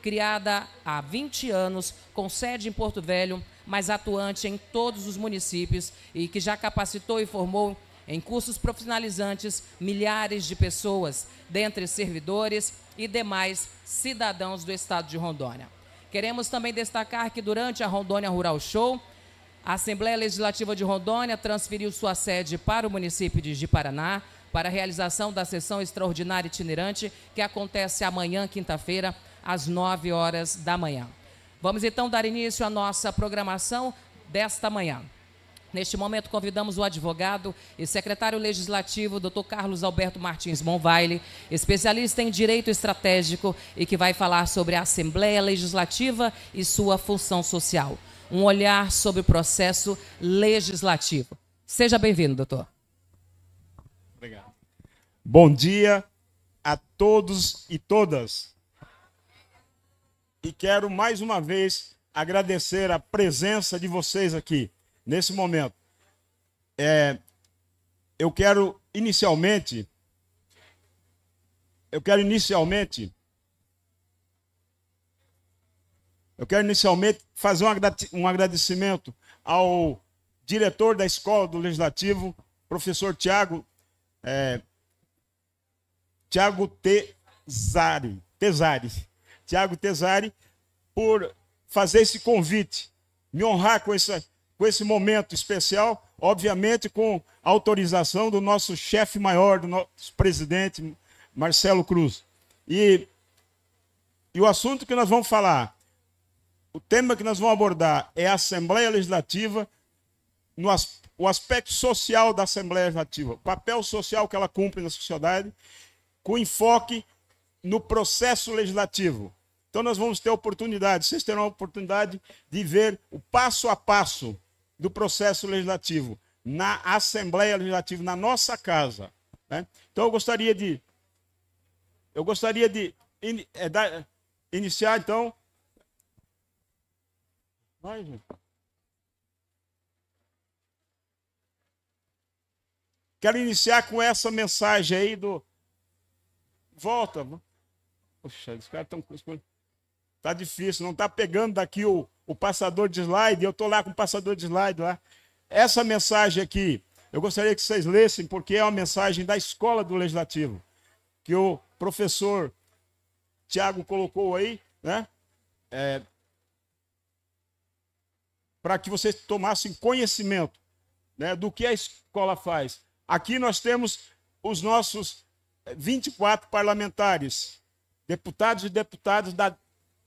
criada há 20 anos, com sede em Porto Velho, mas atuante em todos os municípios e que já capacitou e formou em cursos profissionalizantes milhares de pessoas, dentre servidores e demais cidadãos do estado de Rondônia. Queremos também destacar que durante a Rondônia Rural Show, a Assembleia Legislativa de Rondônia transferiu sua sede para o município de Ji-Paraná para a realização da sessão extraordinária itinerante que acontece amanhã, quinta-feira, às 9 horas da manhã. Vamos então dar início à nossa programação desta manhã. Neste momento, convidamos o advogado e secretário legislativo, Dr. Carlos Alberto Martins Monvaile, especialista em direito estratégico e que vai falar sobre a Assembleia Legislativa e sua função social. Um olhar sobre o processo legislativo. Seja bem-vindo, doutor. Obrigado. Bom dia a todos e todas. E quero mais uma vez agradecer a presença de vocês aqui nesse momento. Eu quero inicialmente fazer um agradecimento ao diretor da Escola do Legislativo, professor Tiago Tesari, por fazer esse convite, me honrar com esse momento especial, obviamente com a autorização do nosso chefe maior, do nosso presidente, Marcelo Cruz. E o assunto que nós vamos falar, o tema que nós vamos abordar é a Assembleia Legislativa, o aspecto social da Assembleia Legislativa, o papel social que ela cumpre na sociedade, com enfoque no processo legislativo. Então nós vamos ter oportunidade, vocês terão a oportunidade de ver o passo a passo do processo legislativo na Assembleia Legislativa, na nossa casa, né? Então eu gostaria de iniciar, então. Vai, gente. Quero iniciar com essa mensagem aí do... Volta. Poxa, os caras estão... Tá difícil, não tá pegando daqui o passador de slide, eu tô lá com o passador de slide lá. Essa mensagem aqui, eu gostaria que vocês lessem, porque é uma mensagem da Escola do Legislativo, que o professor Tiago colocou aí, né? Para que vocês tomassem conhecimento, né, do que a escola faz. Aqui nós temos os nossos 24 parlamentares, deputados e deputadas da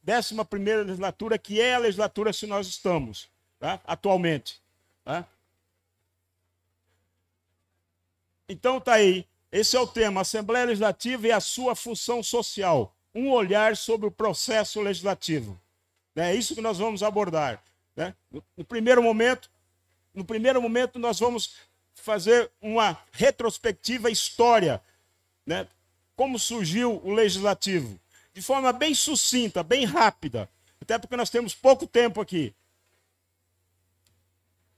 11ª legislatura, que é a legislatura que nós estamos, tá? Atualmente. Tá? Então tá aí, esse é o tema, Assembleia Legislativa e a sua função social. Um olhar sobre o processo legislativo. É isso que nós vamos abordar. Né? No primeiro momento, nós vamos fazer uma retrospectiva história, né? Como surgiu o legislativo, de forma bem sucinta, bem rápida, até porque nós temos pouco tempo aqui.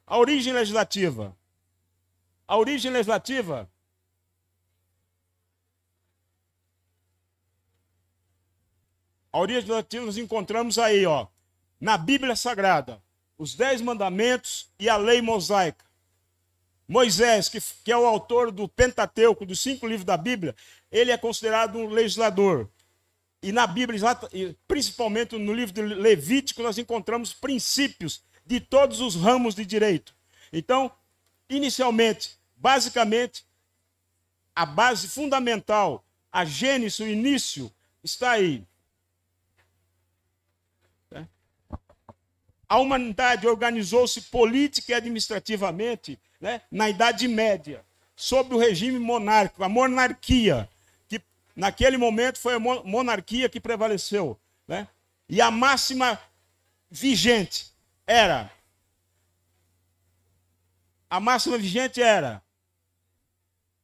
A origem legislativa. A origem legislativa nós encontramos aí, ó, na Bíblia Sagrada, os 10 mandamentos e a lei mosaica. Moisés, que é o autor do Pentateuco, dos 5 livros da Bíblia, ele é considerado um legislador. E na Bíblia, principalmente no livro de Levítico, nós encontramos princípios de todos os ramos de direito. Então, inicialmente, basicamente, a base fundamental, a gênese, o início, está aí. A humanidade organizou-se política e administrativamente, né, na Idade Média, sob o regime monárquico, a monarquia, que naquele momento foi a monarquia que prevaleceu, né? E a máxima vigente era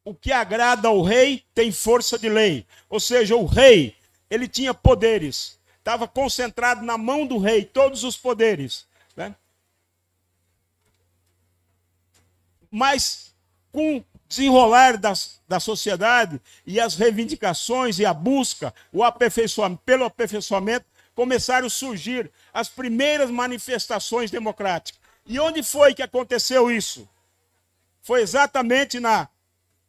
o que agrada ao rei tem força de lei. Ou seja, o rei, ele tinha poderes. Estava concentrado na mão do rei, todos os poderes. Né? Mas, com o desenrolar da sociedade e as reivindicações e a busca, pelo aperfeiçoamento, começaram a surgir as primeiras manifestações democráticas. E onde foi que aconteceu isso? Foi exatamente na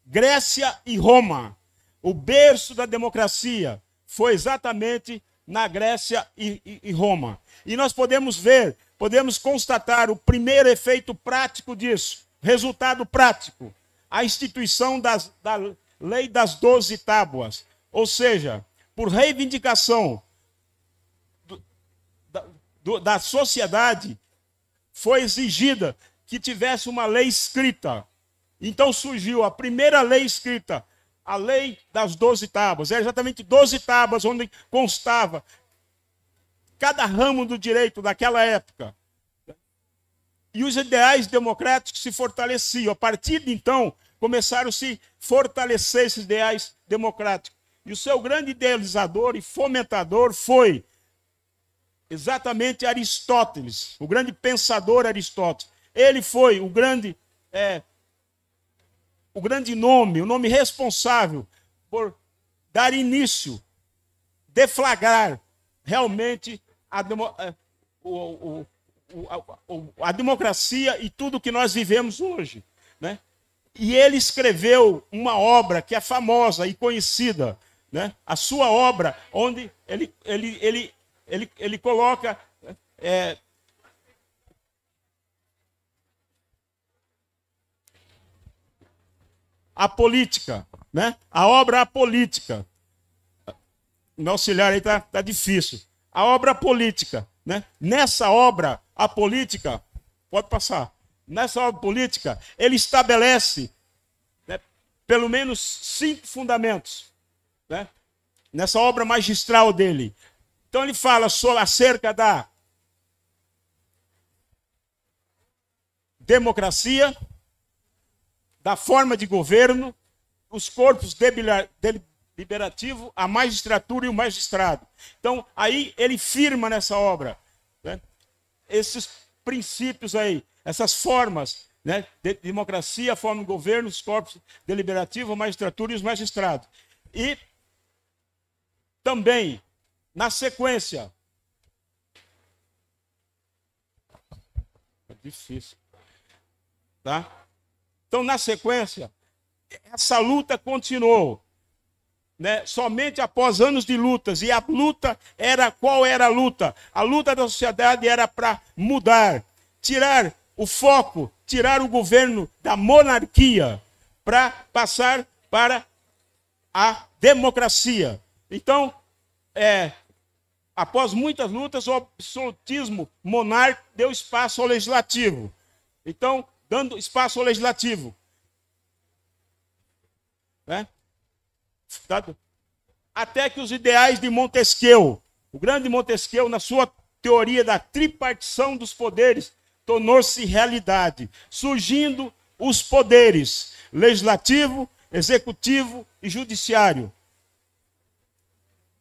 Grécia e Roma. O berço da democracia foi exatamente na Grécia e Roma. E nós podemos ver, podemos constatar o primeiro efeito prático disso, resultado prático, a instituição da Lei das 12 Tábuas. Ou seja, por reivindicação da sociedade, foi exigida que tivesse uma lei escrita. Então surgiu a primeira lei escrita, a Lei das 12 Tábuas. Era exatamente 12 tábuas onde constava cada ramo do direito daquela época. E os ideais democráticos se fortaleciam. A partir de então, começaram a se fortalecer esses ideais democráticos. E o seu grande idealizador e fomentador foi exatamente Aristóteles, o grande pensador Aristóteles. Ele foi o grande nome, o nome responsável por dar início, deflagrar realmente a democracia e tudo que nós vivemos hoje, né? E ele escreveu uma obra que é famosa e conhecida, né? A sua obra, onde ele coloca a política, né? A obra A Política. Meu auxiliar aí tá difícil. A obra política, né? Nessa obra, A Política, pode passar. Nessa obra política, ele estabelece, né, pelo menos 5 fundamentos, né? Nessa obra magistral dele. Então ele fala acerca da democracia, da forma de governo, os corpos deliberativo, a magistratura e o magistrado. Então, aí ele firma nessa obra, né, esses princípios aí, essas formas, né, de democracia, a forma de governo, os corpos deliberativo, a magistratura e os magistrados. E também, na sequência, é difícil, tá? Então, na sequência, essa luta continuou, né? Somente após anos de lutas. E a luta era, qual era a luta? A luta da sociedade era para mudar, tirar o foco, tirar o governo da monarquia, para passar para a democracia. Então, após muitas lutas, o absolutismo monárquico deu espaço ao legislativo. Então, dando espaço ao legislativo, né? Até que os ideais de Montesquieu, o grande Montesquieu, na sua teoria da tripartição dos poderes, tornou-se realidade, surgindo os poderes legislativo, executivo e judiciário.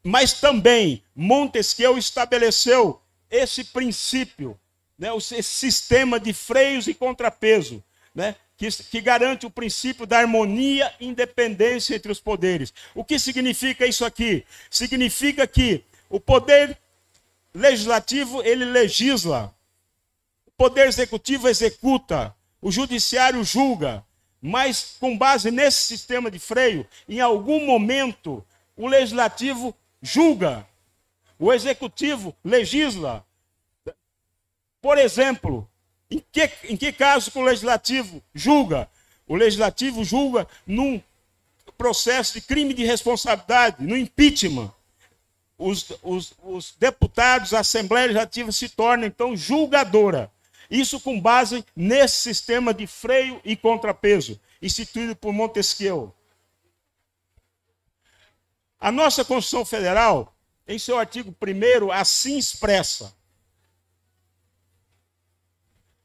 Mas também Montesquieu estabeleceu esse princípio, né, esse sistema de freios e contrapeso, né, que garante o princípio da harmonia e independência entre os poderes. O que significa isso aqui? Significa que o poder legislativo, ele legisla, o poder executivo executa, o judiciário julga, mas com base nesse sistema de freio, em algum momento, o legislativo julga, o executivo legisla. Por exemplo, em que caso que o legislativo julga? O legislativo julga num processo de crime de responsabilidade, no impeachment. Os deputados, a Assembleia Legislativa se torna, então, julgadora. Isso com base nesse sistema de freio e contrapeso, instituído por Montesquieu. A nossa Constituição Federal, em seu artigo 1º, assim expressa: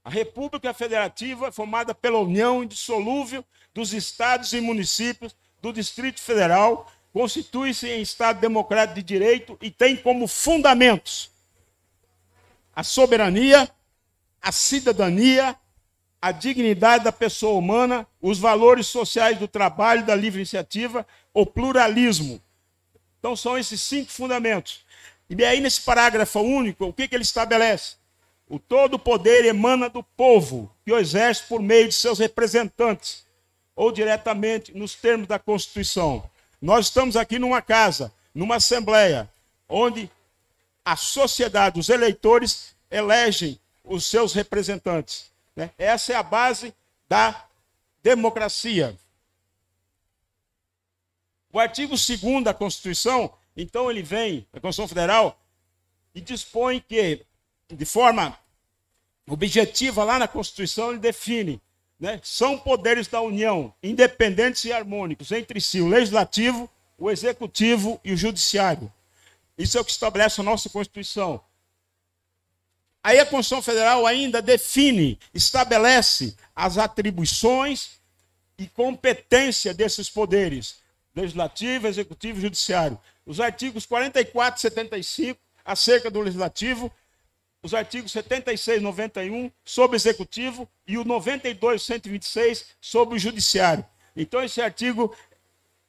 a República Federativa é formada pela união indissolúvel dos estados e municípios do Distrito Federal, constitui-se em Estado democrático de direito e tem como fundamentos a soberania, a cidadania, a dignidade da pessoa humana, os valores sociais do trabalho, da livre iniciativa, o pluralismo. Então são esses 5 fundamentos. E aí, nesse parágrafo único, o que ele estabelece? O todo poder emana do povo, que o exerce por meio de seus representantes, ou diretamente nos termos da Constituição. Nós estamos aqui numa casa, numa assembleia, onde a sociedade, os eleitores, elegem os seus representantes. Né? Essa é a base da democracia. O artigo 2º da Constituição, então ele vem, da Constituição Federal, e dispõe que, de forma objetiva, lá na Constituição, ele define, né, são poderes da União, independentes e harmônicos entre si, o Legislativo, o Executivo e o Judiciário. Isso é o que estabelece a nossa Constituição. Aí a Constituição Federal ainda define, estabelece as atribuições e competência desses poderes, Legislativo, Executivo e Judiciário. Os artigos 44 e 75, acerca do Legislativo, os artigos 76 e 91 sobre o Executivo e o 92 e 126 sobre o Judiciário. Então, esse artigo,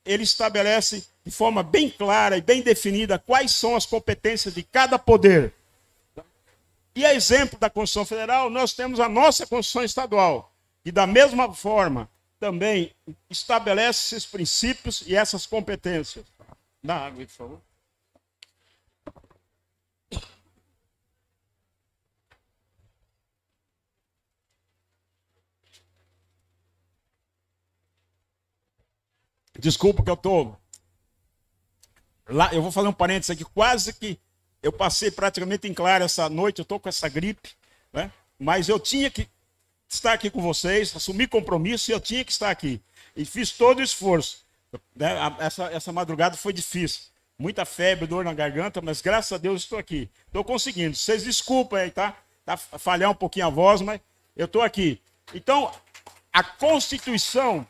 ele estabelece de forma bem clara e bem definida quais são as competências de cada poder. E a exemplo da Constituição Federal, nós temos a nossa Constituição Estadual, que da mesma forma também estabelece esses princípios e essas competências. Dá água aí, por favor. Desculpa que eu estou... Lá, eu vou fazer um parênteses aqui, quase que eu passei praticamente em claro essa noite, eu estou com essa gripe, né? Mas eu tinha que estar aqui com vocês, assumir compromisso e eu tinha que estar aqui. E fiz todo o esforço. Né? Essa madrugada foi difícil. Muita febre, dor na garganta, mas graças a Deus estou aqui. Estou conseguindo. Vocês desculpem aí, tá? Tá falhar um pouquinho a voz, mas eu estou aqui. Então, a Constituição...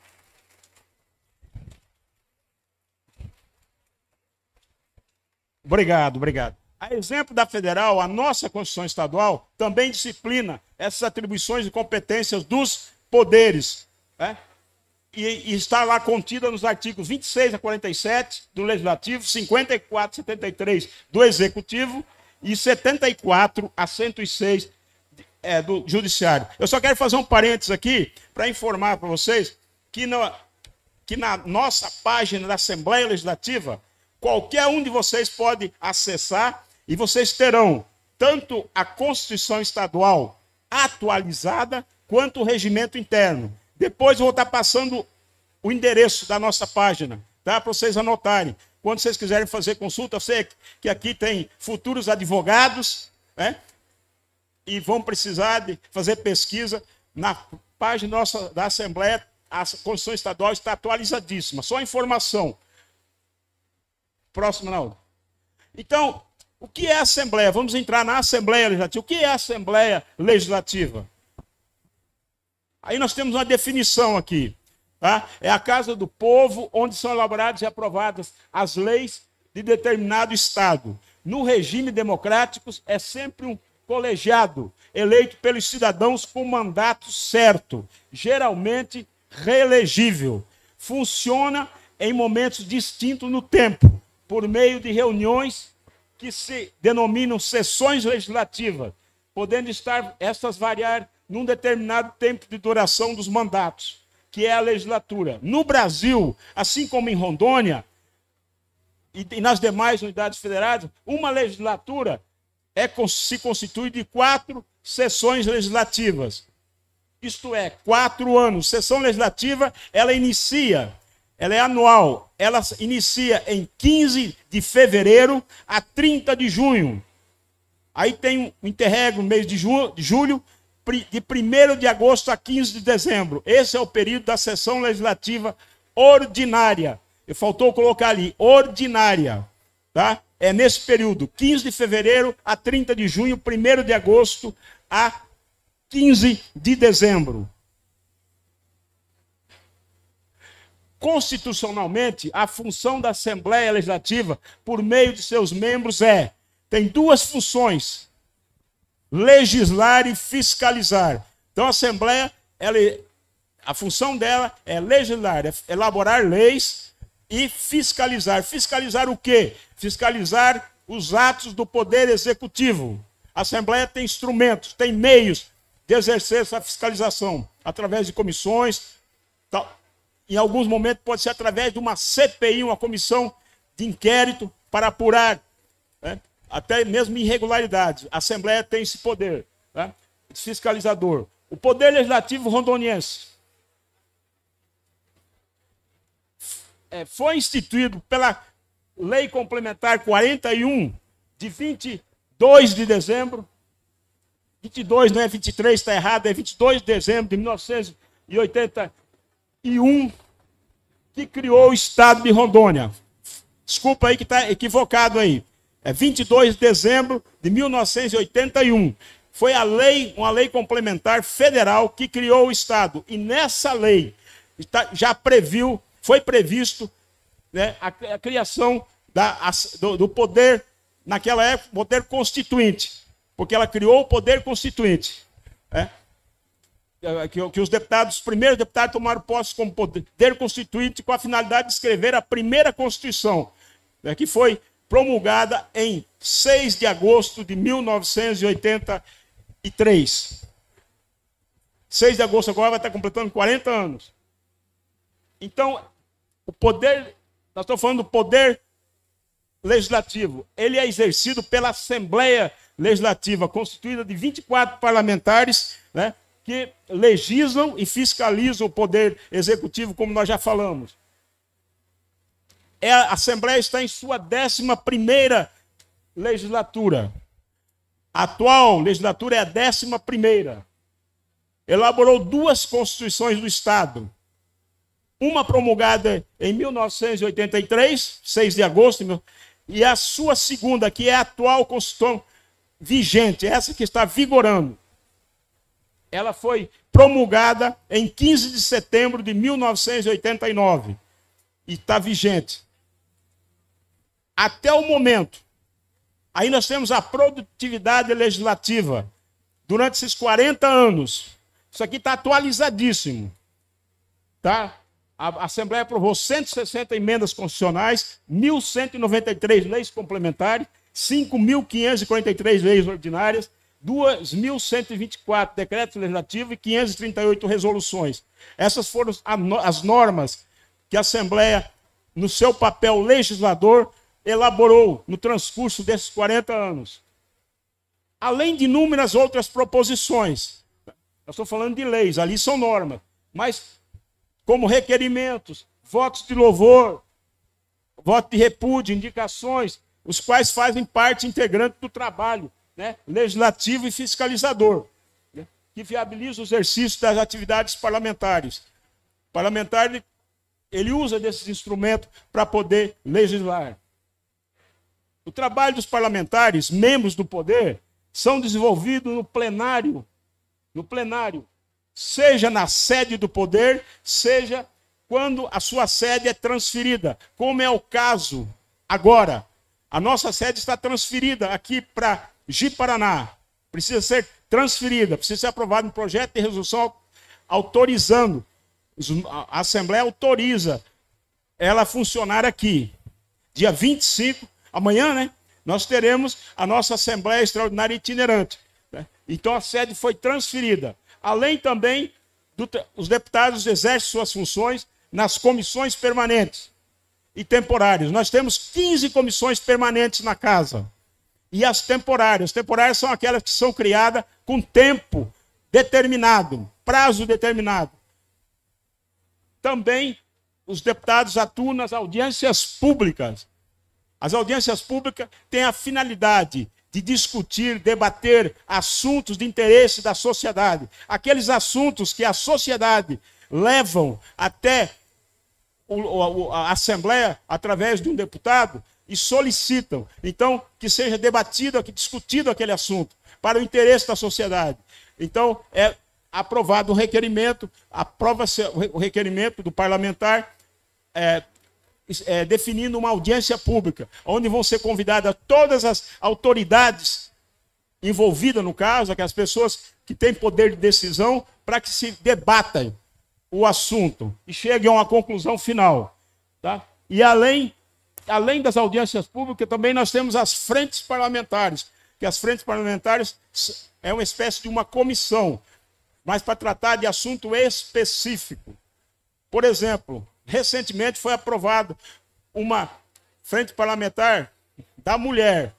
Obrigado, obrigado. A exemplo da federal, a nossa Constituição Estadual também disciplina essas atribuições e competências dos poderes. Né? E está lá contida nos artigos 26 a 47 do Legislativo, 54 a 73 do Executivo e 74 a 106 do Judiciário. Eu só quero fazer um parênteses aqui para informar para vocês que na nossa página da Assembleia Legislativa, qualquer um de vocês pode acessar e vocês terão tanto a Constituição Estadual atualizada quanto o regimento interno. Depois eu vou estar passando o endereço da nossa página, tá? Para vocês anotarem. Quando vocês quiserem fazer consulta, eu sei que aqui tem futuros advogados, né? E vão precisar de fazer pesquisa. Na página nossa da Assembleia, a Constituição Estadual está atualizadíssima. Só informação. Próximo, não. Então, o que é a Assembleia? Vamos entrar na Assembleia Legislativa. O que é a Assembleia Legislativa? Aí nós temos uma definição aqui. Tá? É a casa do povo onde são elaboradas e aprovadas as leis de determinado Estado. No regime democrático, é sempre um colegiado eleito pelos cidadãos com mandato certo, geralmente reelegível. Funciona em momentos distintos no tempo, por meio de reuniões que se denominam sessões legislativas, podendo estar essas variar num determinado tempo de duração dos mandatos, que é a legislatura. No Brasil, assim como em Rondônia e nas demais unidades federadas, uma legislatura se constitui de 4 sessões legislativas. Isto é, 4 anos. Sessão legislativa, ela é anual, ela inicia em 15 de fevereiro a 30 de junho. Aí tem um interregno no mês de julho, de 1º de agosto a 15 de dezembro. Esse é o período da sessão legislativa ordinária. Faltou colocar ali, ordinária. Tá? É nesse período, 15 de fevereiro a 30 de junho, 1º de agosto a 15 de dezembro. Constitucionalmente, a função da Assembleia Legislativa, por meio de seus membros, tem 2 funções: legislar e fiscalizar. Então, a Assembleia, a função dela é legislar, é elaborar leis e fiscalizar. Fiscalizar o quê? Fiscalizar os atos do Poder Executivo. A Assembleia tem instrumentos, tem meios de exercer essa fiscalização, através de comissões, tal. Em alguns momentos pode ser através de uma CPI, uma comissão de inquérito, para apurar, né, até mesmo irregularidades. A Assembleia tem esse poder, né, fiscalizador. O Poder Legislativo rondoniense foi instituído pela Lei Complementar 41, de 22 de dezembro, 22, não é 23, está errado, é 22 de dezembro de 1981, que criou o Estado de Rondônia. Desculpa aí que está equivocado aí. É 22 de dezembro de 1981. Foi uma lei complementar federal que criou o Estado. E nessa lei foi previsto, né, a criação do poder, naquela época, poder constituinte. Porque ela criou o poder constituinte. Que os primeiros deputados tomaram posse como poder constituinte com a finalidade de escrever a primeira Constituição, né, que foi promulgada em 6 de agosto de 1983. 6 de agosto agora vai estar completando 40 anos. Então, nós estamos falando do poder legislativo. Ele é exercido pela Assembleia Legislativa, constituída de 24 parlamentares, né, que legislam e fiscalizam o poder executivo, como nós já falamos. A Assembleia está em sua 11ª legislatura. A atual legislatura é a 11ª. Elaborou 2 constituições do Estado. Uma promulgada em 1983, 6 de agosto, e a sua segunda, que é a atual Constituição vigente, essa que está vigorando. Ela foi promulgada em 15 de setembro de 1989 e está vigente. Até o momento, aí nós temos a produtividade legislativa. Durante esses 40 anos, isso aqui está atualizadíssimo. Tá? A Assembleia aprovou 160 emendas constitucionais, 1.193 leis complementares, 5.543 leis ordinárias, 2.124 decretos legislativos e 538 resoluções. Essas foram as normas que a Assembleia, no seu papel legislador, elaborou no transcurso desses 40 anos. Além de inúmeras outras proposições. Nós estamos falando de leis, ali são normas. Mas, como requerimentos, votos de louvor, voto de repúdio, indicações, os quais fazem parte integrante do trabalho, né, legislativo e fiscalizador, né, que viabiliza o exercício das atividades parlamentares. O parlamentar, ele usa desses instrumentos para poder legislar. O trabalho dos parlamentares, membros do poder, são desenvolvidos no plenário, seja na sede do poder, seja quando a sua sede é transferida, como é o caso agora. A nossa sede está transferida aqui para Ji-Paraná. Precisa ser transferida, precisa ser aprovado um projeto de resolução autorizando. A Assembleia autoriza ela a funcionar aqui. Dia 25, amanhã, né? Nós teremos a nossa Assembleia Extraordinária Itinerante. Né? Então a sede foi transferida. Além também, os deputados exercem suas funções nas comissões permanentes e temporárias. Nós temos 15 comissões permanentes na casa. E as temporárias. As temporárias são aquelas que são criadas com tempo determinado, prazo determinado. Também os deputados atuam nas audiências públicas. As audiências públicas têm a finalidade de discutir, debater assuntos de interesse da sociedade. Aqueles assuntos que a sociedade levam até a Assembleia, através de um deputado, e solicitam, então, que seja debatido, discutido aquele assunto, para o interesse da sociedade. Então, é aprovado o requerimento, aprova-se o requerimento do parlamentar, definindo uma audiência pública, onde vão ser convidadas todas as autoridades envolvidas no caso, aquelas pessoas que têm poder de decisão, para que se debatam o assunto e cheguem a uma conclusão final. Tá? E além além das audiências públicas, também nós temos as frentes parlamentares, que as frentes parlamentares é uma espécie de uma comissão, mas para tratar de assunto específico. Por exemplo, recentemente foi aprovado uma frente parlamentar da mulher.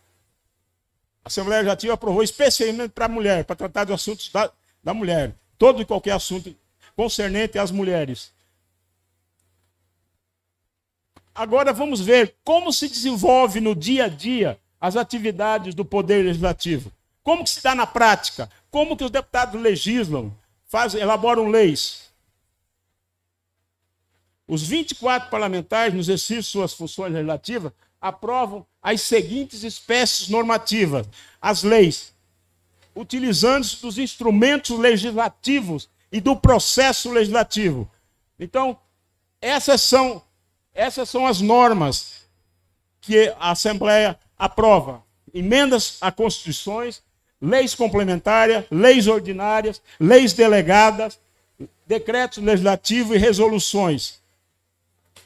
A Assembleia Legislativa aprovou especialmente para a mulher, para tratar de assuntos da mulher. Todo e qualquer assunto concernente às mulheres. Agora vamos ver como se desenvolve no dia a dia as atividades do Poder Legislativo. Como que se dá na prática? Como que os deputados legislam, elaboram leis? Os 24 parlamentares, no exercício de suas funções legislativas, aprovam as seguintes espécies normativas: as leis, utilizando-se dos instrumentos legislativos e do processo legislativo. Então, essas são as normas que a Assembleia aprova: emendas a constituições, leis complementares, leis ordinárias, leis delegadas, decretos legislativos e resoluções.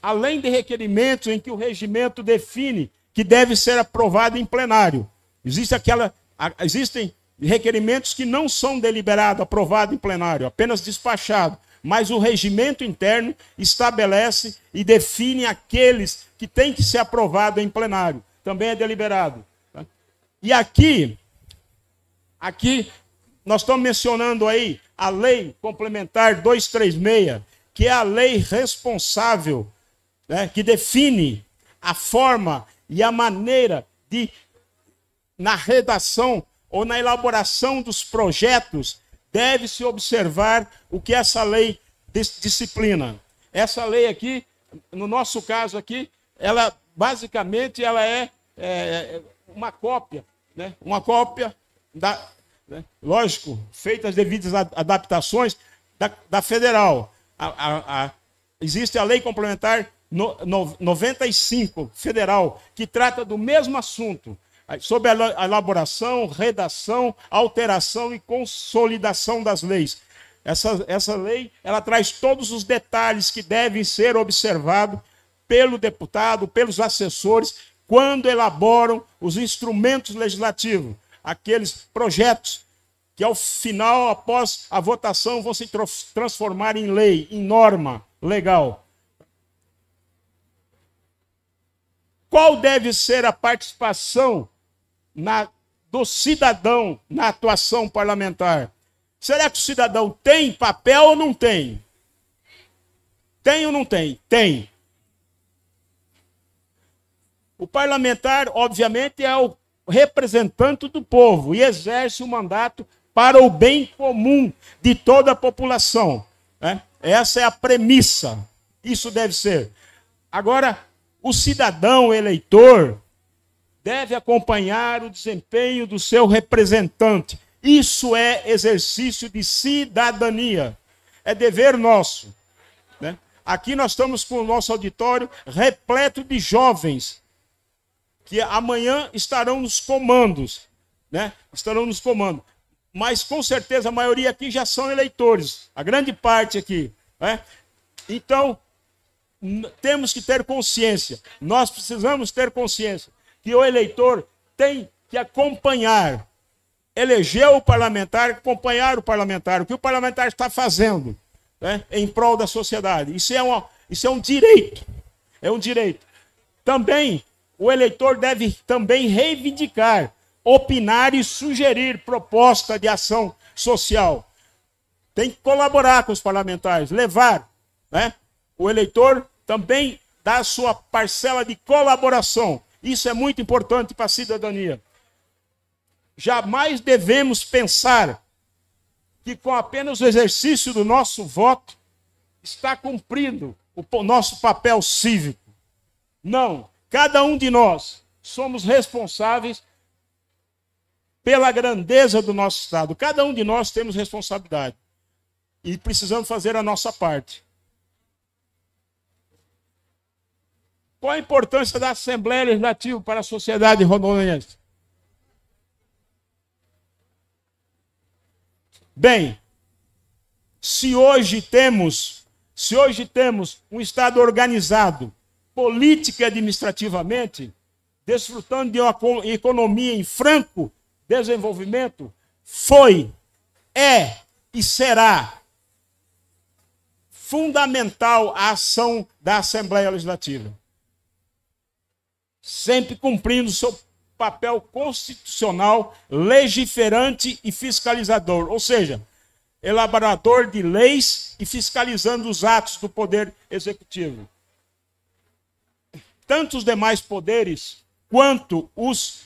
Além de requerimentos em que o regimento define que deve ser aprovado em plenário. Existem requerimentos que não são deliberados, aprovados em plenário, apenas despachados. Mas o regimento interno estabelece e define aqueles que têm que ser aprovados em plenário. Também é deliberado. E aqui nós estamos mencionando aí a Lei Complementar 236, que é a lei responsável, né, que define a forma e a maneira de, na redação ou na elaboração dos projetos, deve-se observar o que essa lei disciplina. Essa lei aqui, no nosso caso aqui, ela basicamente é uma cópia, né? Uma cópia lógico, feitas as devidas adaptações da federal. Existe a Lei Complementar 95 federal, que trata do mesmo assunto, sobre a elaboração, redação, alteração e consolidação das leis. Essa lei, ela traz todos os detalhes que devem ser observados pelo deputado, pelos assessores, quando elaboram os instrumentos legislativos, aqueles projetos que ao final, após a votação, vão se transformar em lei, em norma legal. Qual deve ser a participação do cidadão na atuação parlamentar? Será que o cidadão tem papel ou não tem? Tem ou não tem? Tem. O parlamentar, obviamente, é o representante do povo e exerce o mandato para o bem comum de toda a população, né? Essa é a premissa. Isso deve ser. Agora, o cidadão eleitor deve acompanhar o desempenho do seu representante. Isso é exercício de cidadania. É dever nosso, né? Aqui nós estamos com o nosso auditório repleto de jovens que amanhã estarão nos comandos, né? Estarão nos comandos. Mas com certeza a maioria aqui já são eleitores, a grande parte aqui, né? Então, temos que ter consciência, nós precisamos ter consciência que o eleitor tem que acompanhar, eleger o parlamentar, acompanhar o parlamentar, o que o parlamentar está fazendo, né, em prol da sociedade. Isso é um direito, é um direito. Também, o eleitor deve também reivindicar, opinar e sugerir proposta de ação social. Tem que colaborar com os parlamentares, levar, né? O eleitor também dá a sua parcela de colaboração. Isso é muito importante para a cidadania. Jamais devemos pensar que com apenas o exercício do nosso voto está cumprido o nosso papel cívico. Não. Cada um de nós somos responsáveis pela grandeza do nosso Estado. Cada um de nós temos responsabilidade. E precisamos fazer a nossa parte. Qual a importância da Assembleia Legislativa para a sociedade rondoniense? Bem, se hoje temos um Estado organizado, política e administrativamente, desfrutando de uma economia em franco desenvolvimento, foi, é e será fundamental a ação da Assembleia Legislativa, sempre cumprindo seu papel constitucional, legiferante e fiscalizador, ou seja, elaborador de leis e fiscalizando os atos do Poder Executivo. Tanto os demais poderes quanto os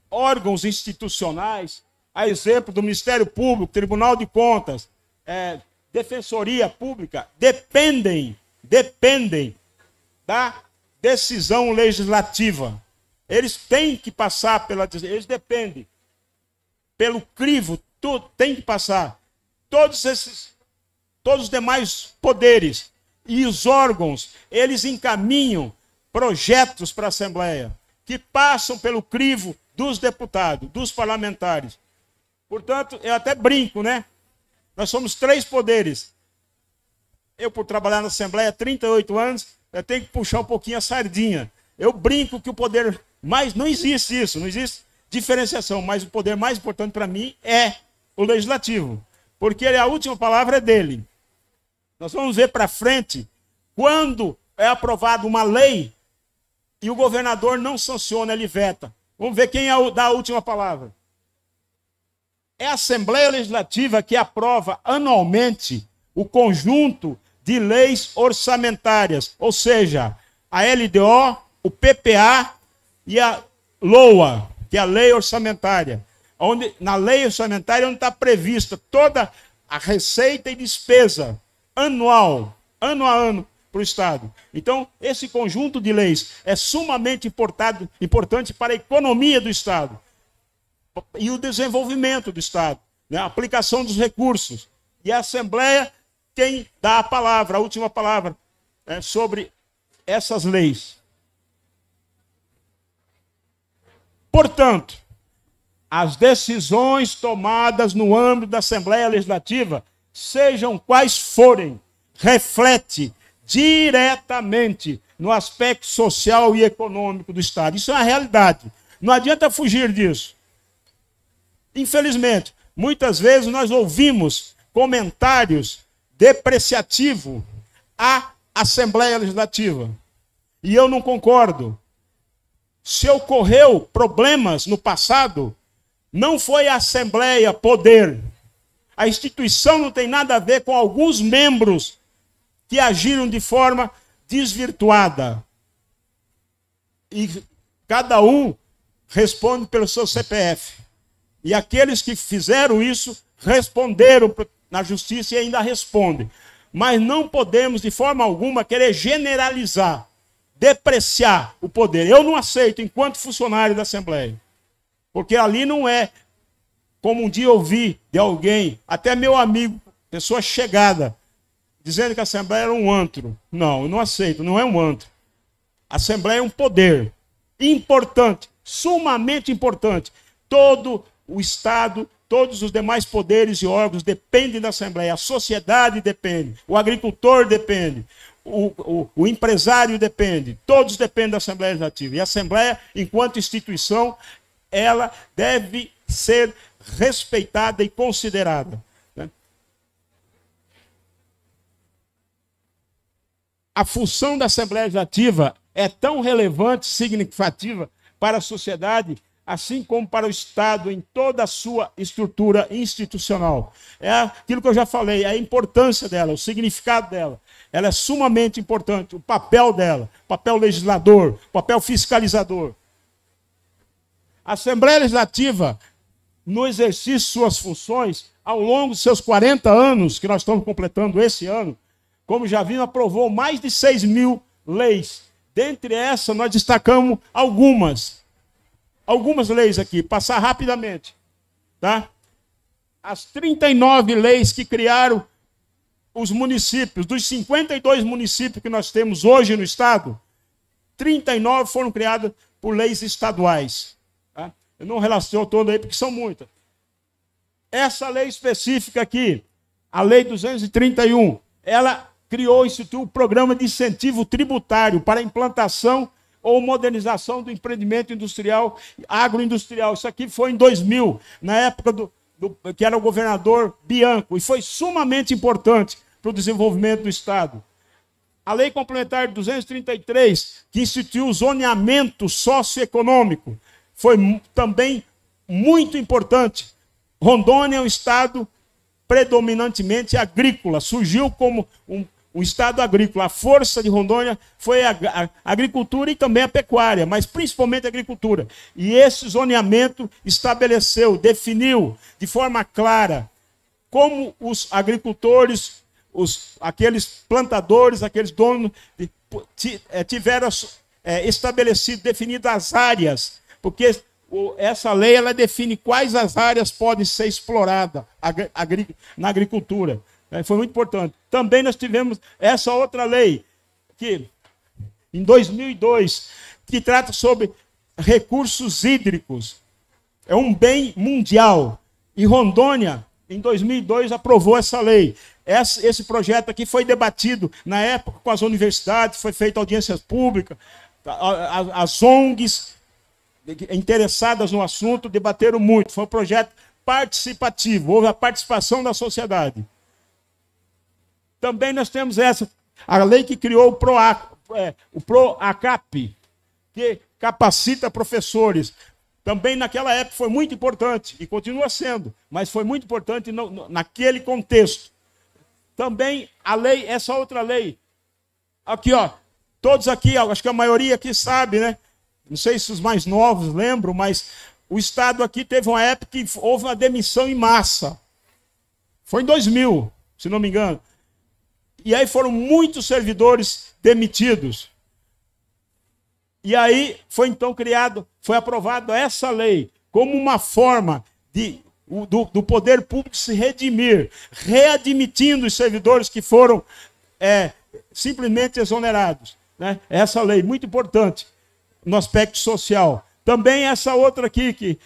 órgãos institucionais, a exemplo do Ministério Público, Tribunal de Contas, Defensoria Pública, dependem da decisão legislativa. Eles têm que passar eles dependem pelo crivo, tem que passar. Todos os demais poderes e os órgãos, eles encaminham projetos para a Assembleia, que passam pelo crivo dos deputados, dos parlamentares. Portanto, eu até brinco, né? Nós somos 3 poderes. Eu, por trabalhar na Assembleia há 38 anos, eu tenho que puxar um pouquinho a sardinha. Eu brinco que o poder mais... Não existe isso, não existe diferenciação, mas o poder mais importante para mim é o legislativo, porque a última palavra é dele. Nós vamos ver para frente, quando é aprovada uma lei e o governador não sanciona, ele veta. Vamos ver quem dá a última palavra. É a Assembleia Legislativa que aprova anualmente o conjunto de leis orçamentárias, ou seja, a LDO, o PPA e a LOA, que é a Lei Orçamentária. Na lei orçamentária onde está prevista toda a receita e despesa anual, ano a ano, para o Estado. Então, esse conjunto de leis é sumamente importante para a economia do Estado e o desenvolvimento do Estado, né? A aplicação dos recursos. E a Assembleia quem dá a palavra, a última palavra, sobre essas leis. Portanto, as decisões tomadas no âmbito da Assembleia Legislativa, sejam quais forem, reflete diretamente no aspecto social e econômico do Estado. Isso é uma realidade. Não adianta fugir disso. Infelizmente, muitas vezes nós ouvimos comentários depreciativos à Assembleia Legislativa. E eu não concordo. Se ocorreu problemas no passado, não foi a Assembleia poder. A instituição não tem nada a ver com alguns membros que agiram de forma desvirtuada. E cada um responde pelo seu CPF. E aqueles que fizeram isso responderam na justiça e ainda respondem. Mas não podemos, de forma alguma, querer generalizar, depreciar o poder. Eu não aceito enquanto funcionário da Assembleia. Porque ali não é, como um dia eu ouvi de alguém, até meu amigo, pessoa chegada, dizendo que a Assembleia era um antro. Não, eu não aceito, não é um antro. A Assembleia é um poder importante, sumamente importante. Todo o Estado, todos os demais poderes e órgãos dependem da Assembleia. A sociedade depende, o agricultor depende, o empresário depende. Todos dependem da Assembleia Legislativa. E a Assembleia, enquanto instituição, ela deve ser respeitada e considerada. A função da Assembleia Legislativa é tão relevante e significativa para a sociedade, assim como para o Estado em toda a sua estrutura institucional. É aquilo que eu já falei, a importância dela, o significado dela. Ela é sumamente importante, o papel dela, o papel legislador, o papel fiscalizador. A Assembleia Legislativa, no exercício de suas funções, ao longo de seus 40 anos, que nós estamos completando esse ano, como já vimos, aprovou mais de 6.000 leis. Dentre essas, nós destacamos algumas leis aqui, passar rapidamente. Tá? As 39 leis que criaram os municípios, dos 52 municípios que nós temos hoje no Estado, 39 foram criadas por leis estaduais. Tá? Eu não relaciono todo aí, porque são muitas. Essa lei específica aqui, a Lei 231, ela instituiu um programa de incentivo tributário para a implantação ou modernização do empreendimento industrial, agroindustrial. Isso aqui foi em 2000, na época que era o governador Bianco, e foi sumamente importante para o desenvolvimento do Estado. A Lei Complementar 233, que instituiu o zoneamento socioeconômico, foi também muito importante. Rondônia é um estado predominantemente agrícola, surgiu como um estado agrícola. A força de Rondônia foi a agricultura e também a pecuária, mas principalmente a agricultura. E esse zoneamento estabeleceu, definiu de forma clara como os agricultores, aqueles plantadores, aqueles donos, tiveram estabelecido, definido as áreas, porque essa lei ela define quais as áreas podem ser exploradas na agricultura. Foi muito importante. Também nós tivemos essa outra lei, que em 2002, que trata sobre recursos hídricos. É um bem mundial. E Rondônia, em 2002, aprovou essa lei. Esse projeto aqui foi debatido na época com as universidades, foi feita audiências públicas, as ONGs interessadas no assunto debateram muito. Foi um projeto participativo, houve a participação da sociedade. Também nós temos a lei que criou o PROACAP, que capacita professores. Também naquela época foi muito importante, e continua sendo, mas foi muito importante naquele contexto. Também a lei, essa outra lei, aqui ó, todos aqui, acho que a maioria aqui sabe, né? Não sei se os mais novos lembram, mas o Estado aqui teve uma época que houve uma demissão em massa. Foi em 2000, se não me engano. E aí foram muitos servidores demitidos. E aí foi então foi aprovada essa lei como uma forma do poder público se redimir, readmitindo os servidores que foram simplesmente exonerados. Né? Essa lei, muito importante no aspecto social. Também essa outra aqui, que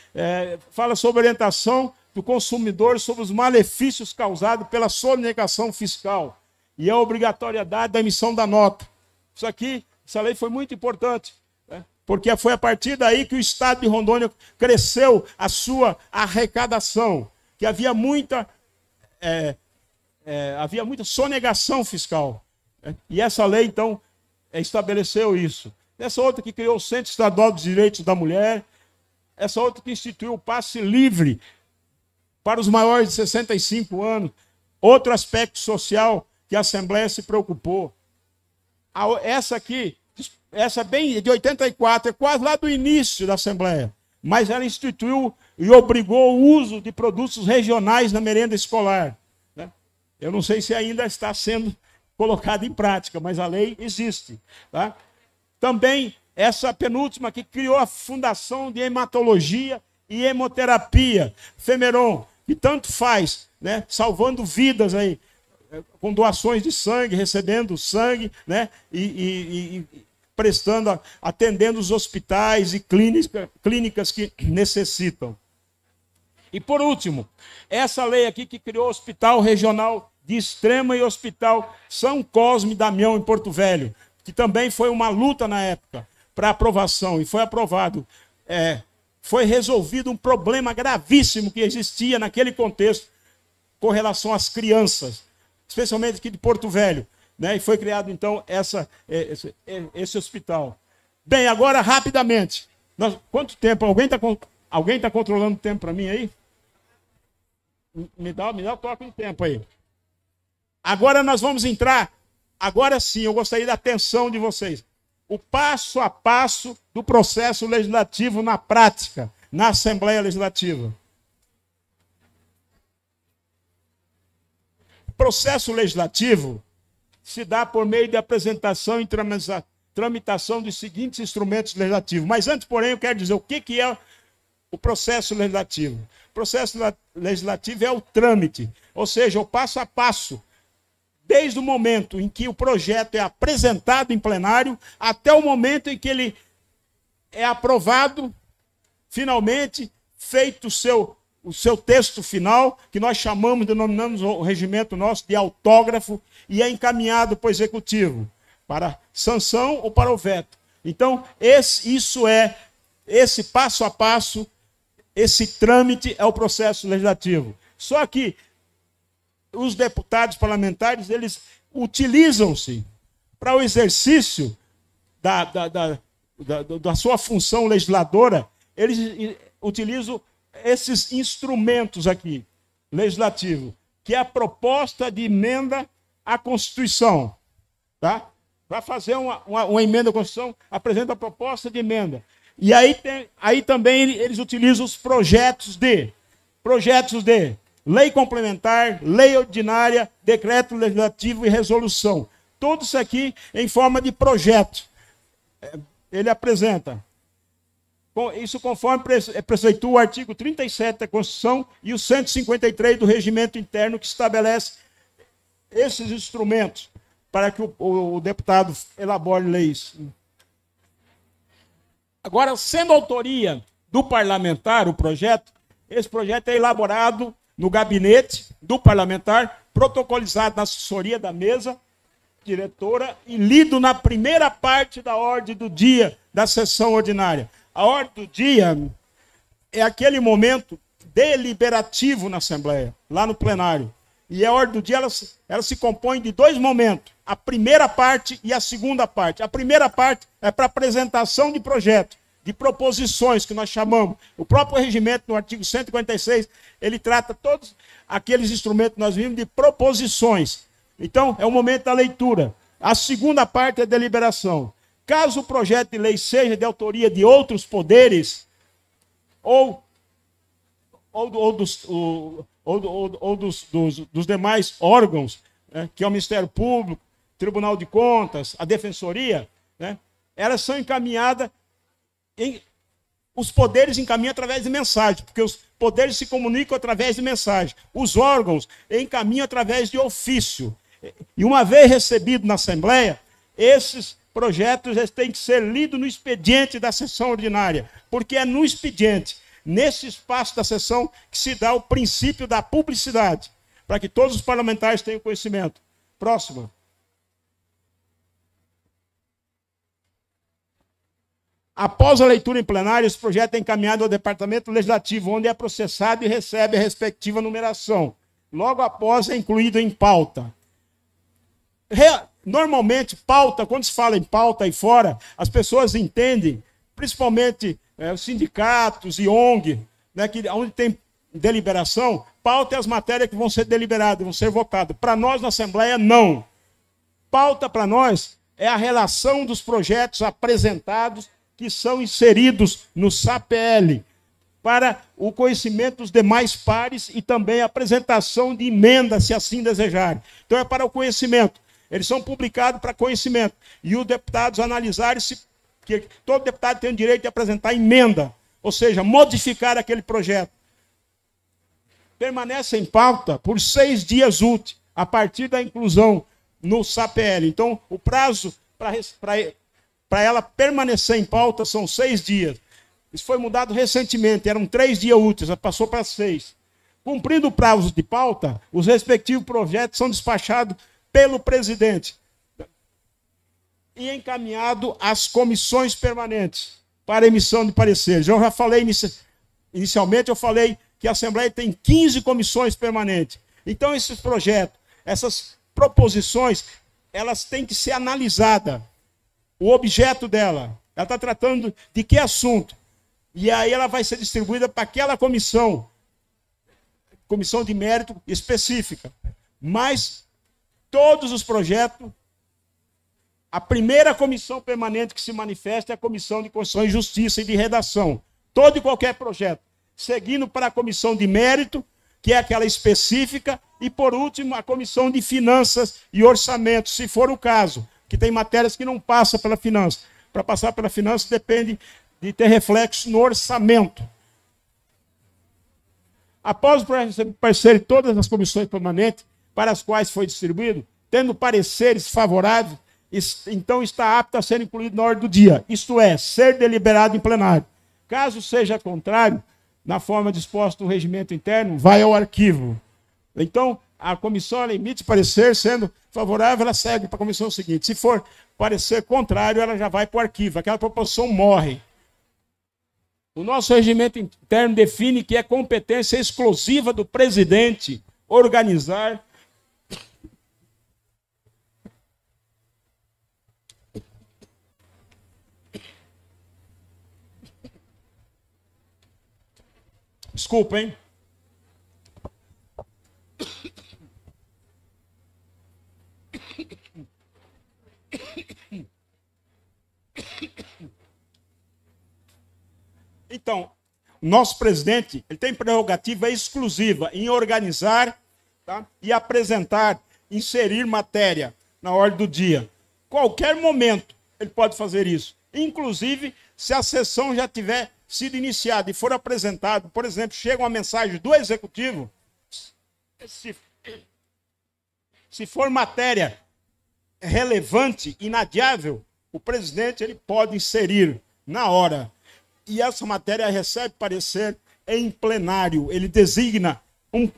fala sobre orientação do consumidor sobre os malefícios causados pela sonegação fiscal e a obrigatoriedade da emissão da nota. Isso aqui, essa lei foi muito importante, né? Porque foi a partir daí que o Estado de Rondônia cresceu a sua arrecadação, que havia muita sonegação fiscal. Né? E essa lei, então, estabeleceu isso. Essa outra que criou o Centro Estadual dos Direitos da Mulher, essa outra que instituiu o passe livre para os maiores de 65 anos, outro aspecto social que a Assembleia se preocupou. Essa aqui, essa bem de 84, é quase lá do início da Assembleia, mas ela instituiu e obrigou o uso de produtos regionais na merenda escolar. Né? Eu não sei se ainda está sendo colocado em prática, mas a lei existe. Tá? Também essa penúltima que criou a Fundação de Hematologia e Hemoterapia, Femeron, que tanto faz, né? Salvando vidas aí, com doações de sangue, recebendo sangue, né? E prestando, atendendo os hospitais e clínicas que necessitam. E por último, essa lei aqui que criou o Hospital Regional de Extrema e Hospital São Cosme e Damião em Porto Velho, que também foi uma luta na época para aprovação, e foi aprovado. Foi resolvido um problema gravíssimo que existia naquele contexto com relação às crianças, especialmente aqui de Porto Velho. Né? E foi criado, então, esse hospital. Bem, agora, rapidamente. Quanto tempo? Alguém tá controlando o tempo para mim aí? Me dá toque no tempo aí. Agora nós vamos entrar. Agora sim, eu gostaria da atenção de vocês. O passo a passo do processo legislativo na prática, na Assembleia Legislativa. O processo legislativo se dá por meio de apresentação e tramitação dos seguintes instrumentos legislativos. Mas antes, porém, eu quero dizer o que é o processo legislativo. O processo legislativo é o trâmite, ou seja, o passo a passo, desde o momento em que o projeto é apresentado em plenário até o momento em que ele é aprovado, finalmente, feito o seu texto final, que nós denominamos o regimento nosso de autógrafo, e é encaminhado para o Executivo, para sanção ou para o veto. Então, esse passo a passo, esse trâmite é o processo legislativo. Só que os deputados parlamentares, eles utilizam-se para o exercício da sua função legisladora, eles utilizam esses instrumentos aqui, legislativos, que é a proposta de emenda à Constituição. Tá? Para fazer uma emenda à Constituição, apresenta a proposta de emenda. E aí também eles utilizam os projetos de lei complementar, lei ordinária, decreto legislativo e resolução. Tudo isso aqui em forma de projeto. Ele apresenta. Isso conforme preceitua o artigo 37 da Constituição e o 153 do Regimento Interno, que estabelece esses instrumentos para que o deputado elabore leis. Agora, sendo autoria do parlamentar, o projeto, esse projeto é elaborado no gabinete do parlamentar, protocolizado na assessoria da mesa diretora e lido na primeira parte da ordem do dia da sessão ordinária. A ordem do dia é aquele momento deliberativo na Assembleia, lá no plenário. E a ordem do dia ela se compõe de dois momentos, a primeira parte e a segunda parte. A primeira parte é para apresentação de projeto, de proposições, que nós chamamos. O próprio regimento, no artigo 146, ele trata todos aqueles instrumentos que nós vimos de proposições. Então, é o momento da leitura. A segunda parte é a deliberação. Caso o projeto de lei seja de autoria de outros poderes, ou dos demais órgãos, né, que é o Ministério Público, Tribunal de Contas, a Defensoria, né, elas são encaminhadas, os poderes encaminham através de mensagem, porque os poderes se comunicam através de mensagem. Os órgãos encaminham através de ofício. E uma vez recebido na Assembleia, esses projetos têm que ser lidos no expediente da sessão ordinária, porque é no expediente, nesse espaço da sessão, que se dá o princípio da publicidade, para que todos os parlamentares tenham conhecimento. Próxima. Após a leitura em plenário, esse projeto é encaminhado ao Departamento Legislativo, onde é processado e recebe a respectiva numeração. Logo após, é incluído em pauta. Normalmente, pauta, quando se fala em pauta aí fora, as pessoas entendem, principalmente os sindicatos e ONG, né, onde tem deliberação, pauta é as matérias que vão ser deliberadas, vão ser votadas. Para nós, na Assembleia, não. Pauta, para nós, é a relação dos projetos apresentados que são inseridos no SAPL, para o conhecimento dos demais pares e também a apresentação de emendas, se assim desejarem. Então, é para o conhecimento. Eles são publicados para conhecimento. E os deputados analisarem que todo deputado tem o direito de apresentar emenda, ou seja, modificar aquele projeto. Permanece em pauta por 6 dias úteis, a partir da inclusão no SAPL. Então, o prazo para ela permanecer em pauta são 6 dias. Isso foi mudado recentemente, eram 3 dias úteis, passou para 6. Cumprindo o prazo de pauta, os respectivos projetos são despachados pelo presidente e encaminhado às comissões permanentes para emissão de pareceres. Eu já falei inicialmente, eu falei que a Assembleia tem 15 comissões permanentes. Então, esses projetos, essas proposições, elas têm que ser analisadas. O objeto dela, ela está tratando de que assunto? E aí ela vai ser distribuída para aquela comissão de mérito específica. Mas todos os projetos, a primeira comissão permanente que se manifesta é a Comissão de Constituição e Justiça e de Redação. Todo e qualquer projeto. Seguindo para a comissão de mérito, que é aquela específica, e por último a Comissão de Finanças e Orçamento, se for o caso, que tem matérias que não passam pela finança. Para passar pela finança depende de ter reflexo no orçamento. Após o parecer de todas as comissões permanentes para as quais foi distribuído, tendo pareceres favoráveis, então está apto a ser incluído na ordem do dia, isto é, ser deliberado em plenário. Caso seja contrário, na forma disposta no regimento interno, vai ao arquivo. Então, a comissão ela emite parecer, sendo favorável, ela segue para a comissão seguinte. Se for parecer contrário, ela já vai para o arquivo. Aquela proposição morre. O nosso regimento interno define que é competência exclusiva do presidente organizar Desculpa, hein? Então, o nosso presidente ele tem prerrogativa exclusiva em organizar, tá, e apresentar, inserir matéria na ordem do dia. Qualquer momento ele pode fazer isso. Inclusive, se a sessão já tiver sido iniciada e for apresentado, por exemplo, chega uma mensagem do executivo, se for matéria relevante, inadiável, o presidente ele pode inserir na hora. E essa matéria recebe parecer em plenário. Ele designa um...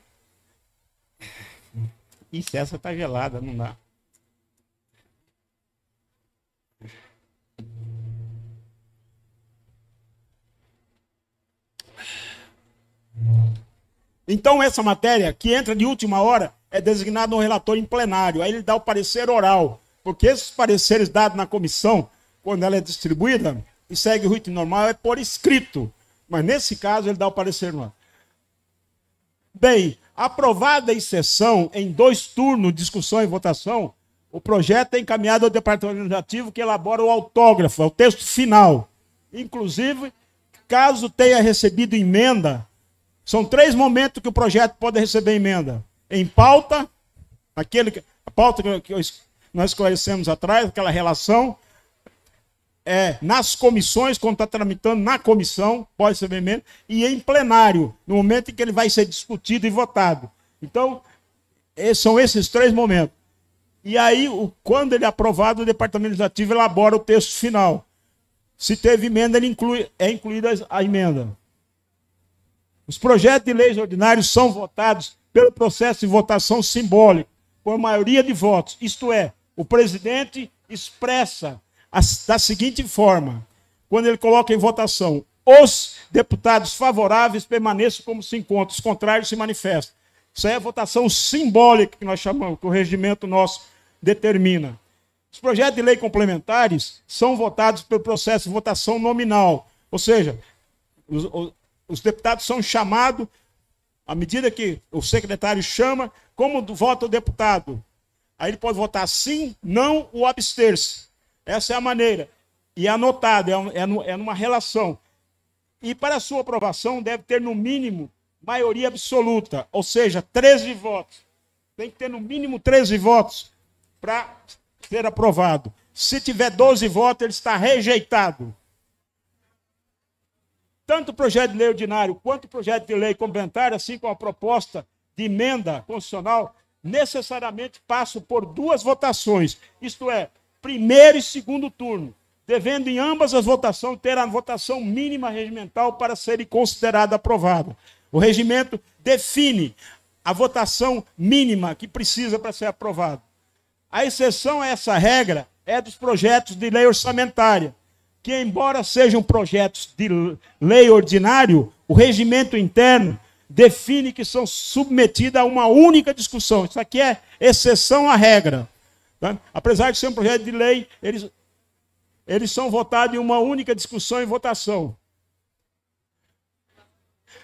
Ixi, essa está gelada, não dá. Então, essa matéria, que entra de última hora, é designada um relator em plenário. Aí ele dá o parecer oral. Porque esses pareceres dados na comissão, quando ela é distribuída, e segue o rito normal, é por escrito. Mas nesse caso, ele dá o parecer no ar. Bem, aprovada em sessão, em 2 turnos, discussão e votação, o projeto é encaminhado ao departamento legislativo que elabora o autógrafo, é o texto final. Inclusive, caso tenha recebido emenda, são 3 momentos que o projeto pode receber emenda. Em pauta, a pauta que nós esclarecemos atrás, aquela relação, nas comissões, quando está tramitando na comissão, pode ser emenda, e em plenário, no momento em que ele vai ser discutido e votado. Então, são esses 3 momentos. E aí, quando ele é aprovado, o departamento legislativo elabora o texto final. Se teve emenda, é incluída a emenda. Os projetos de leis ordinários são votados pelo processo de votação simbólico, por maioria de votos. Isto é, o presidente expressa da seguinte forma, quando ele coloca em votação: os deputados favoráveis permaneçam como se encontram, os contrários se manifestam. Isso é a votação simbólica que nós chamamos, que o regimento nosso determina. Os projetos de lei complementares são votados pelo processo de votação nominal, ou seja, os deputados são chamados, à medida que o secretário chama, como vota o deputado. Aí ele pode votar sim, não ou abster-se. Essa é a maneira. E é anotado, é numa relação. E para a sua aprovação deve ter no mínimo maioria absoluta, ou seja, 13 votos. Tem que ter no mínimo 13 votos para ser aprovado. Se tiver 12 votos, ele está rejeitado. Tanto o projeto de lei ordinário quanto o projeto de lei complementar, assim como a proposta de emenda constitucional, necessariamente passam por 2 votações, isto é, primeiro e segundo turno, devendo em ambas as votações ter a votação mínima regimental para serem consideradas aprovadas. O regimento define a votação mínima que precisa para ser aprovado. A exceção a essa regra é dos projetos de lei orçamentária, que, embora sejam projetos de lei ordinário, o regimento interno define que são submetidos a uma única discussão. Isso aqui é exceção à regra. Tá? Apesar de ser um projeto de lei, eles são votados em uma única discussão e votação.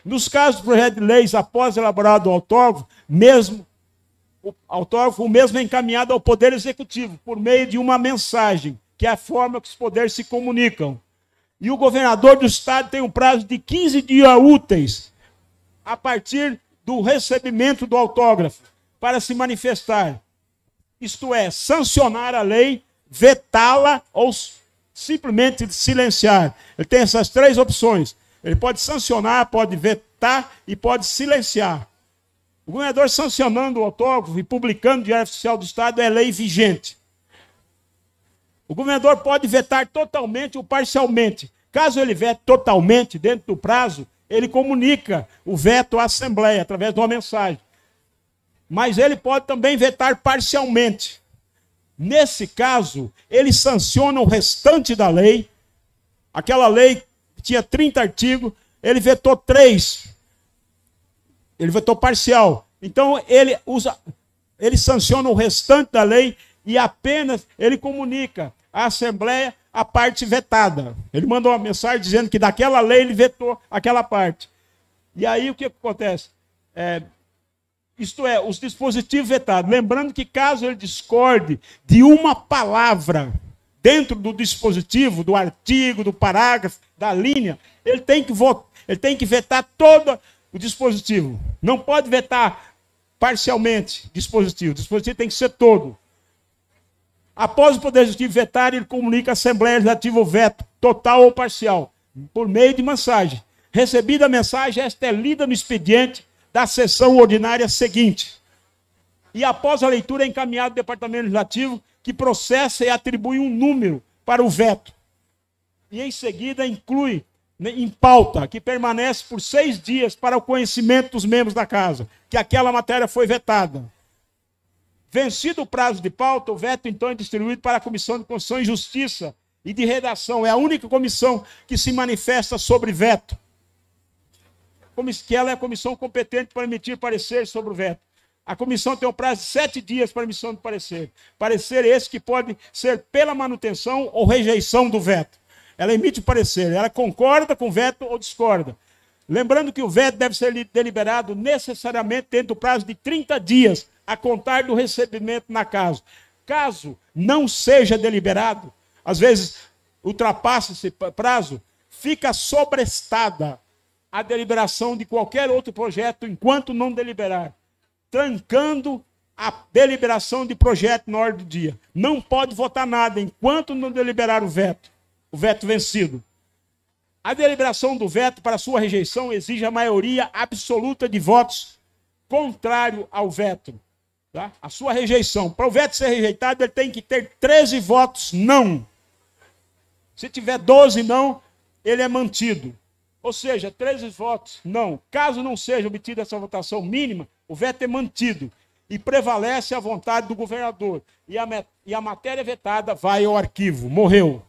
Nos casos de projeto de leis, após elaborado o autógrafo, o mesmo é encaminhado ao Poder Executivo por meio de uma mensagem, que é a forma que os poderes se comunicam. E o governador do estado tem um prazo de 15 dias úteis a partir do recebimento do autógrafo para se manifestar. Isto é, sancionar a lei, vetá-la ou simplesmente silenciar. Ele tem essas 3 opções. Ele pode sancionar, pode vetar e pode silenciar. O governador sancionando o autógrafo e publicando no Diário Oficial do Estado é lei vigente. O governador pode vetar totalmente ou parcialmente. Caso ele vete totalmente, dentro do prazo, ele comunica o veto à Assembleia através de uma mensagem. Mas ele pode também vetar parcialmente. Nesse caso, ele sanciona o restante da lei. Aquela lei que tinha 30 artigos, ele vetou 3. Ele vetou parcial. Então, ele sanciona o restante da lei e apenas ele comunica à Assembleia a parte vetada. Ele mandou uma mensagem dizendo que daquela lei ele vetou aquela parte. E aí o que acontece? Isto é, os dispositivos vetados. Lembrando que caso ele discorde de uma palavra dentro do dispositivo, do artigo, do parágrafo, da linha, ele tem que vetar todo o dispositivo. Não pode vetar parcialmente dispositivo. O dispositivo tem que ser todo. Após o Poder Executivo vetar, ele comunica à Assembleia Legislativa o veto, total ou parcial, por meio de mensagem. Recebida a mensagem, esta é lida no expediente da sessão ordinária seguinte. E após a leitura é encaminhado ao Departamento Legislativo, que processa e atribui um número para o veto. E em seguida inclui em pauta, que permanece por 6 dias para o conhecimento dos membros da Casa, que aquela matéria foi vetada. Vencido o prazo de pauta, o veto então é distribuído para a Comissão de Constituição e Justiça e de Redação. É a única comissão que se manifesta sobre veto. Que ela é a comissão competente para emitir parecer sobre o veto. A comissão tem o prazo de 7 dias para emissão de parecer. Parecer esse que pode ser pela manutenção ou rejeição do veto. Ela emite parecer, ela concorda com o veto ou discorda. Lembrando que o veto deve ser deliberado necessariamente dentro do prazo de 30 dias, a contar do recebimento na casa. Caso não seja deliberado, às vezes ultrapassa esse prazo, fica sobrestada a deliberação de qualquer outro projeto enquanto não deliberar, trancando a deliberação de projeto na ordem do dia. Não pode votar nada enquanto não deliberar o veto vencido. A deliberação do veto para sua rejeição exige a maioria absoluta de votos contrário ao veto. Tá? A sua rejeição. Para o veto ser rejeitado, ele tem que ter 13 votos não. Se tiver 12 não, ele é mantido. Ou seja, 13 votos não. Caso não seja obtida essa votação mínima, o veto é mantido. E prevalece a vontade do governador. E a matéria vetada vai ao arquivo. Morreu.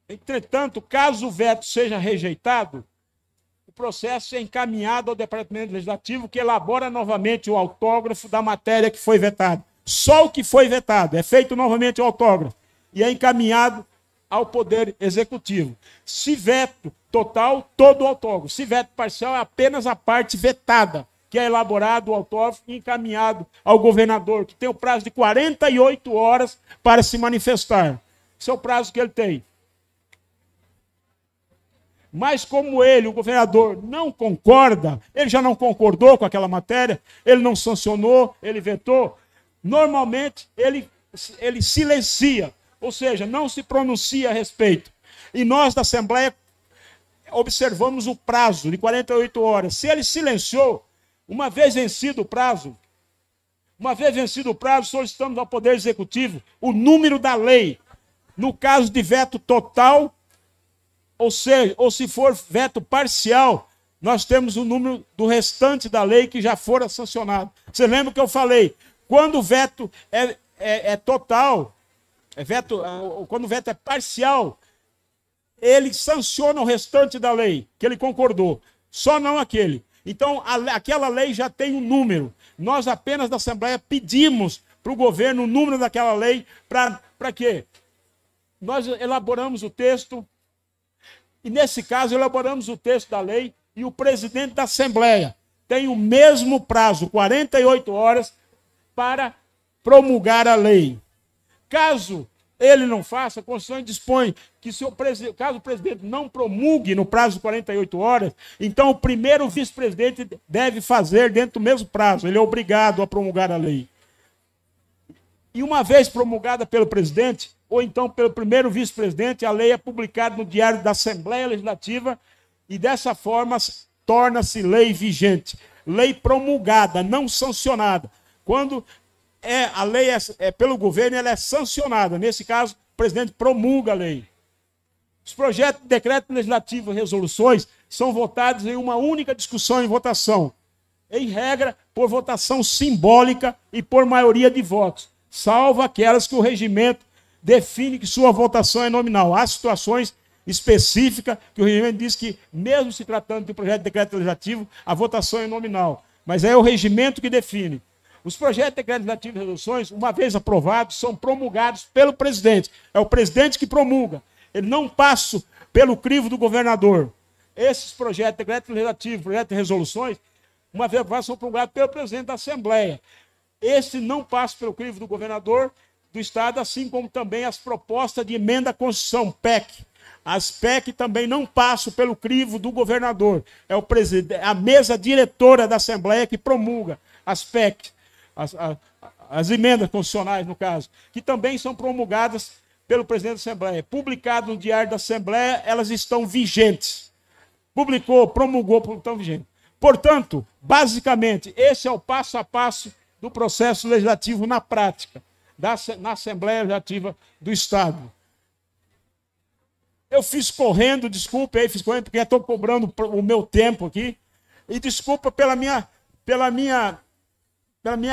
Entretanto, caso o veto seja rejeitado, o processo é encaminhado ao Departamento Legislativo, que elabora novamente o autógrafo da matéria que foi vetada. Só o que foi vetado é feito novamente o autógrafo e é encaminhado ao Poder Executivo. Se veto total, todo o autógrafo. Se veto parcial, é apenas a parte vetada, que é elaborado o autógrafo e encaminhado ao governador, que tem o prazo de 48 horas para se manifestar. Esse é o prazo que ele tem. Mas como ele, o governador, não concorda, ele já não concordou com aquela matéria, ele não sancionou, ele vetou, normalmente ele silencia, ou seja, não se pronuncia a respeito. E nós da Assembleia observamos o prazo de 48 horas. Se ele silenciou, uma vez vencido o prazo, solicitamos ao Poder Executivo o número da lei. No caso de veto total, ou se for veto parcial, nós temos o número do restante da lei que já fora sancionado. Você lembra que eu falei? Quando o veto é total, quando o veto é parcial, ele sanciona o restante da lei, que ele concordou. Só não aquele. Então, aquela lei já tem um número. Nós apenas da Assembleia pedimos para o governo o número daquela lei. Para quê? Nós elaboramos o texto. E, nesse caso, elaboramos o texto da lei e o presidente da Assembleia tem o mesmo prazo, 48 horas, para promulgar a lei. Caso ele não faça, a Constituição dispõe que, caso o presidente não promulgue no prazo de 48 horas, então o primeiro vice-presidente deve fazer dentro do mesmo prazo. Ele é obrigado a promulgar a lei. E uma vez promulgada pelo presidente, ou então pelo primeiro vice-presidente, a lei é publicada no Diário da Assembleia Legislativa e, dessa forma, torna-se lei vigente. Lei promulgada, não sancionada. Quando a lei é pelo governo, ela é sancionada. Nesse caso, o presidente promulga a lei. Os projetos de decreto legislativo e resoluções são votados em uma única discussão e votação, em regra, por votação simbólica e por maioria de votos, salvo aquelas que o regimento define que sua votação é nominal. Há situações específicas que o regimento diz que, mesmo se tratando de um projeto de decreto legislativo, a votação é nominal. Mas é o regimento que define. Os projetos de decreto legislativo e resoluções, uma vez aprovados, são promulgados pelo presidente. É o presidente que promulga. Ele não passa pelo crivo do governador. Esses projetos de decreto legislativo, projetos de resoluções, uma vez aprovados, são promulgados pelo presidente da Assembleia. Esse não passa pelo crivo do governador do Estado, assim como também as propostas de emenda à Constituição, PEC. As PEC também não passam pelo crivo do governador. É o presidente, a mesa diretora da Assembleia que promulga as PEC, as emendas constitucionais, no caso, que também são promulgadas pelo presidente da Assembleia. Publicado no Diário da Assembleia, elas estão vigentes. Publicou, promulgou, estão vigentes. Portanto, basicamente, esse é o passo a passo do processo legislativo na prática, na Assembleia Legislativa do Estado. Eu fiz correndo, desculpe aí, fiz correndo, porque estou cobrando o meu tempo aqui, e desculpa pela minha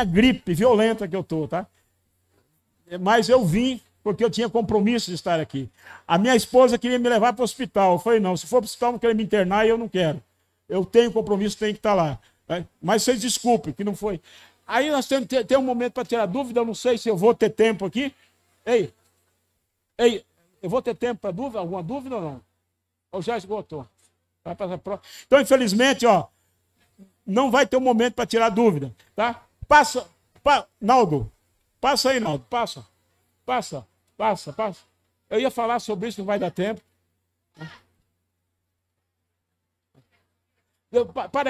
gripe violenta que eu estou, tá? Mas eu vim porque eu tinha compromisso de estar aqui. A minha esposa queria me levar para o hospital. Eu falei, não, se for para o hospital, não quero me internar e eu não quero. Eu tenho compromisso, tenho que estar lá. Né? Mas vocês desculpem, que não foi. Aí nós temos ter um momento para tirar dúvida, eu não sei se eu vou ter tempo aqui. Ei, eu vou ter tempo para dúvida? Alguma dúvida ou não? Ou já esgotou? Então, infelizmente, ó, não vai ter um momento para tirar dúvida, tá? Naldo, passa aí, Naldo, passa. Eu ia falar sobre isso, não vai dar tempo. Para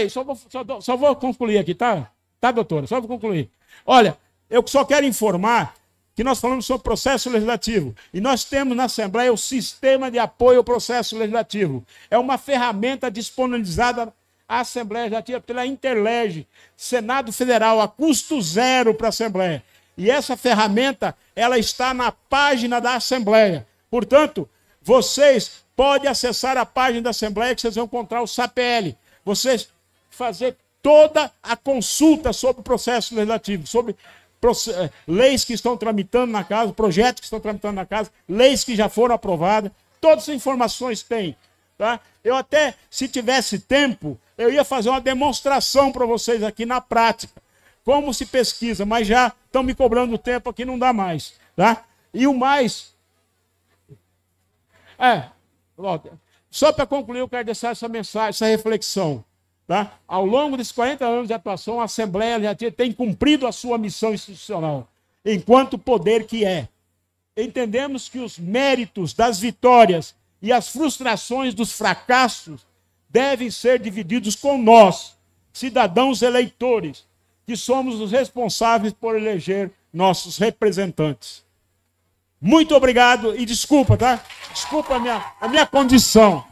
aí, só vou concluir aqui, tá? Tá, doutora? Só vou concluir. Olha, eu só quero informar que nós falamos sobre processo legislativo. E nós temos na Assembleia o Sistema de Apoio ao Processo Legislativo. É uma ferramenta disponibilizada à Assembleia Legislativa pela Interlege, Senado Federal, a custo zero para a Assembleia. E essa ferramenta, ela está na página da Assembleia. Portanto, vocês podem acessar a página da Assembleia que vocês vão encontrar o SAPL. Vocês fazer toda a consulta sobre o processo legislativo, sobre leis que estão tramitando na casa, projetos que estão tramitando na casa, leis que já foram aprovadas, todas as informações têm. Tá? Eu até, se tivesse tempo, eu ia fazer uma demonstração para vocês aqui na prática, como se pesquisa, mas já estão me cobrando tempo aqui, não dá mais. Tá? E o mais... só para concluir, eu quero deixar essa mensagem, essa reflexão. Tá? Ao longo desses 40 anos de atuação, a Assembleia Legislativa tem cumprido a sua missão institucional, enquanto poder que é. Entendemos que os méritos das vitórias e as frustrações dos fracassos devem ser divididos com nós, cidadãos eleitores, que somos os responsáveis por eleger nossos representantes. Muito obrigado e desculpa, tá? Desculpa a minha condição.